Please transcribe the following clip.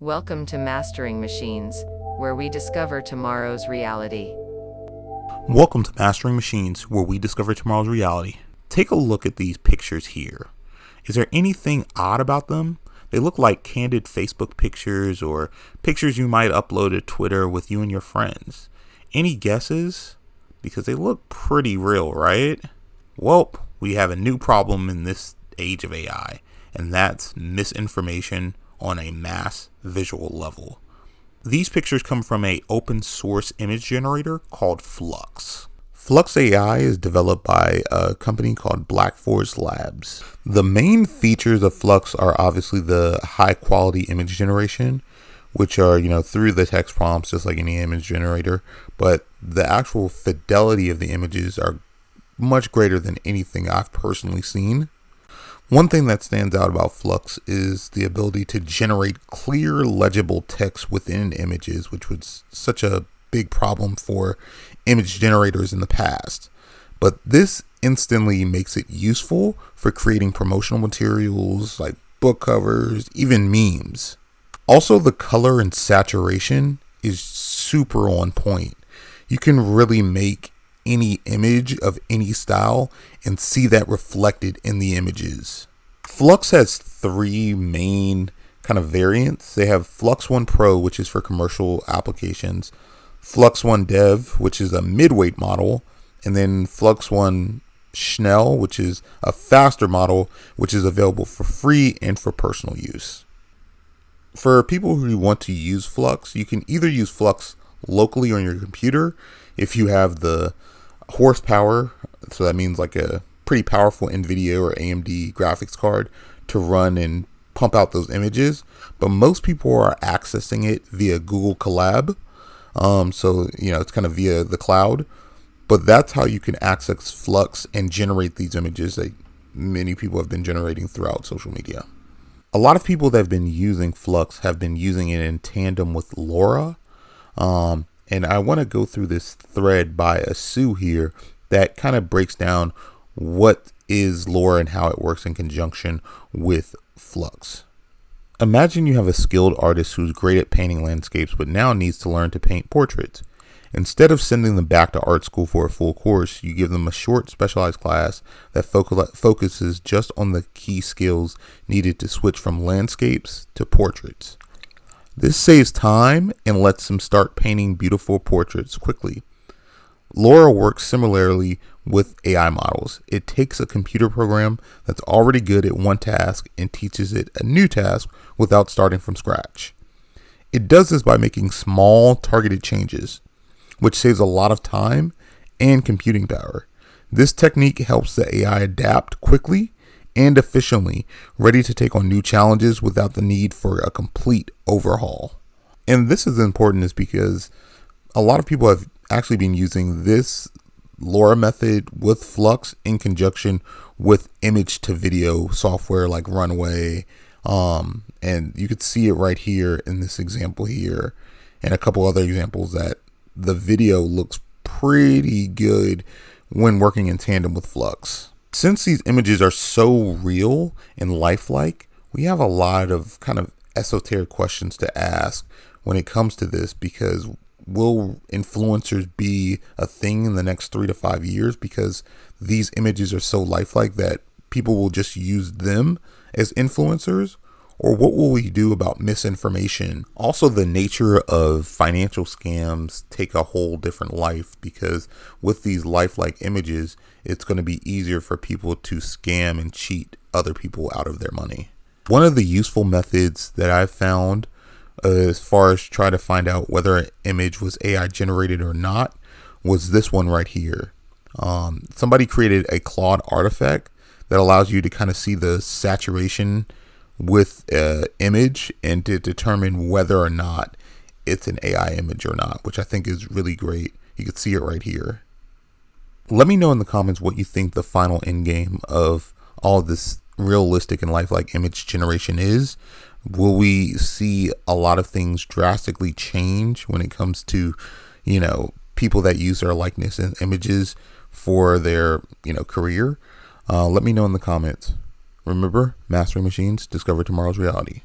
Welcome to Mastering Machines, where we discover tomorrow's reality. Welcome to Mastering Machines, where we discover tomorrow's reality. Take a look at these pictures here. Is there anything odd about them? They look like candid Facebook pictures or pictures you might upload to Twitter with you and your friends. Any guesses? Because they look pretty real, right? Well, we have a new problem in this age of AI, and that's misinformation on a mass visual level. These pictures come from an open source image generator called Flux. Flux AI is developed by a company called Black Forest Labs. The main features of Flux are obviously the high quality image generation, which are, through the text prompts, just like any image generator, but the actual fidelity of the images are much greater than anything I've personally seen. One thing that stands out about Flux is the ability to generate clear, legible text within images, which was such a big problem for image generators in the past. But this instantly makes it useful for creating promotional materials like book covers, even memes. Also, the color and saturation is super on point. You can really make any image of any style and see that reflected in the images. Flux has three main kind of variants. They have Flux One Pro, which is for commercial applications, Flux One Dev, which is a mid-weight model, and then Flux One Schnell, which is a faster model, which is available for free and for personal use. For people who want to use Flux, you can either use Flux locally on your computer if you have the horsepower, so that means like a pretty powerful NVIDIA or AMD graphics card to run and pump out those images, but most people are accessing it via Google Collab, so it's kind of via the cloud, but that's how you can access Flux and generate these images that many people have been generating throughout social media. A lot of people that have been using Flux have been using it in tandem with LoRa. And I want to go through this thread by Asu here that kind of breaks down what is LoRa and how it works in conjunction with Flux. Imagine you have a skilled artist who's great at painting landscapes but now needs to learn to paint portraits. Instead of sending them back to art school for a full course, you give them a short specialized class that focuses just on the key skills needed to switch from landscapes to portraits. This saves time and lets them start painting beautiful portraits quickly. LoRa works similarly with AI models. It takes a computer program that's already good at one task and teaches it a new task without starting from scratch. It does this by making small targeted changes, which saves a lot of time and computing power. This technique helps the AI adapt quickly and efficiently, ready to take on new challenges without the need for a complete overhaul. And this is important is because a lot of people have actually been using this LoRa method with Flux in conjunction with image to video software like Runway. And you could see it right here in this example here and a couple other examples that the video looks pretty good when working in tandem with Flux. Since these images are so real and lifelike, we have a lot of kind of esoteric questions to ask when it comes to this, because will influencers be a thing in the next 3 to 5 years because these images are so lifelike that people will just use them as influencers? Or what will we do about misinformation? Also, the nature of financial scams take a whole different life, because with these lifelike images, it's going to be easier for people to scam and cheat other people out of their money. One of the useful methods that I've found as far as trying to find out whether an image was AI generated or not was this one right here. Somebody created a Claude artifact that allows you to kind of see the saturation with an image and to determine whether or not it's an AI image or not, which I think is really great. You can see it right here. Let me know in the comments what you think the final end game of all of this realistic and lifelike image generation is. Will we see a lot of things drastically change when it comes to, people that use their likeness and images for their, career? Let me know in the comments. Remember, Mastering Machines, discover tomorrow's reality.